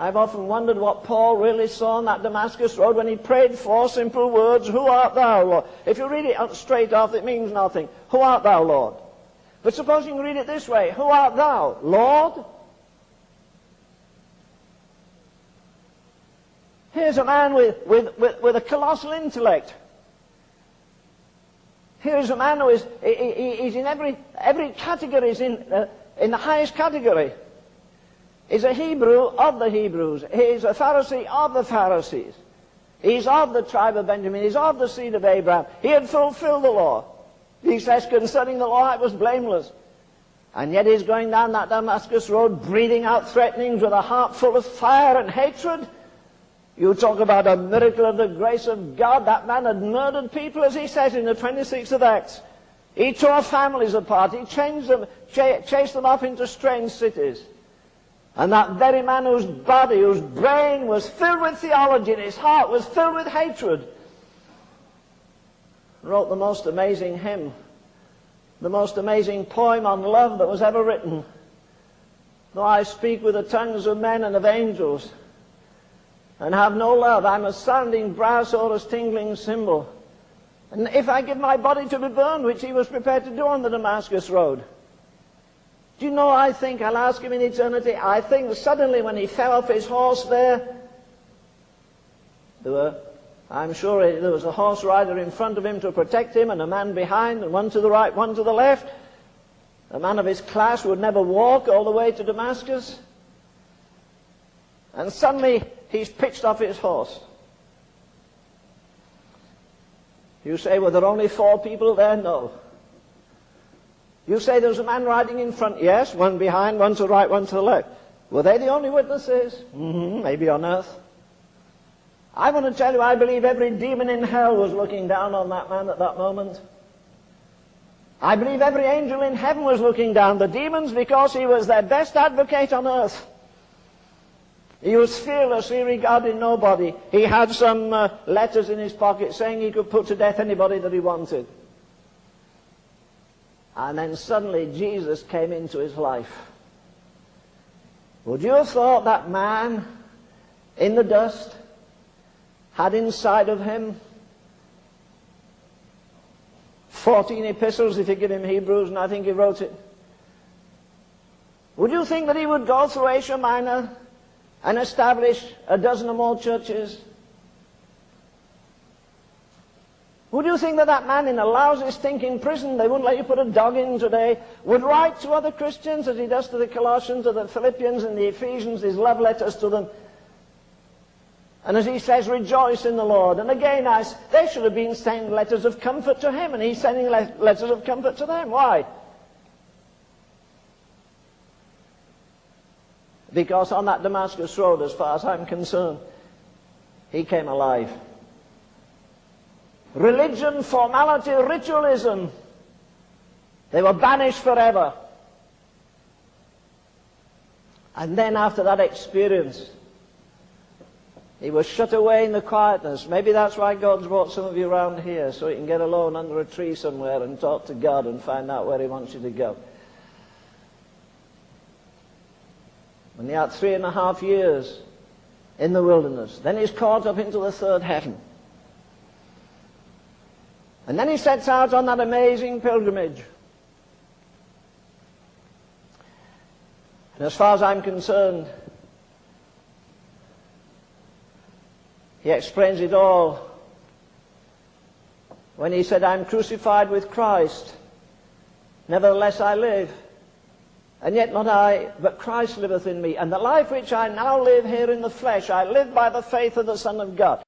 I've often wondered what Paul really saw on that Damascus road when he prayed 4 simple words, "Who art thou, Lord?" If you read it straight off, it means nothing. Who art thou, Lord? But suppose you can read it this way, who art thou, Lord? Here's a man with a colossal intellect. Here's a man who is he's in every category, is in the highest category. He's a Hebrew of the Hebrews. He's a Pharisee of the Pharisees. He's of the tribe of Benjamin. He's of the seed of Abraham. He had fulfilled the law. He says concerning the law it was blameless. And yet he's going down that Damascus road breathing out threatenings with a heart full of fire and hatred. You talk about a miracle of the grace of God. That man had murdered people, as he says in the 26th of Acts. He tore families apart. He chased them off into strange cities. And that very man whose body, whose brain was filled with theology and his heart was filled with hatred, wrote the most amazing hymn, the most amazing poem on love that was ever written. Though I speak with the tongues of men and of angels, and have no love, I'm a sounding brass or a tingling cymbal. And if I give my body to be burned, which he was prepared to do on the Damascus road, do you know, I think, I'll ask him in eternity, I think suddenly when he fell off his horse there, I'm sure there was a horse rider in front of him to protect him, and a man behind, and one to the right, one to the left. A man of his class would never walk all the way to Damascus. And suddenly he's pitched off his horse. You say, were there only 4 people there? No. You say there was a man riding in front? Yes, one behind, one to the right, one to the left. Were they the only witnesses? Maybe on earth. I want to tell you, I believe every demon in hell was looking down on that man at that moment. I believe every angel in heaven was looking down. The demons, because he was their best advocate on earth. He was fearless, he regarded nobody. He had some letters in his pocket saying he could put to death anybody that he wanted. And then suddenly Jesus came into his life. Would you have thought that man in the dust had inside of him 14 epistles, if you give him Hebrews, and I think he wrote it? Would you think that he would go through Asia Minor and establish a dozen or more churches? Would you think that that man in a lousy, stinking prison, they wouldn't let you put a dog in today, would write to other Christians, as he does to the Colossians, to the Philippians and the Ephesians, his love letters to them? And as he says, rejoice in the Lord. And again, they should have been sending letters of comfort to him, and he's sending letters of comfort to them. Why? Because on that Damascus road, as far as I'm concerned, he came alive. Religion, formality, ritualism, they were banished forever. And then after that experience, he was shut away in the quietness. Maybe that's why God's brought some of you around here, so you can get alone under a tree somewhere and talk to God and find out where he wants you to go. When he had 3.5 years in the wilderness, then he's caught up into the 3rd heaven. And then he sets out on that amazing pilgrimage. And as far as I'm concerned, he explains it all when he said, I'm crucified with Christ, nevertheless I live. And yet not I, but Christ liveth in me. And the life which I now live here in the flesh, I live by the faith of the Son of God.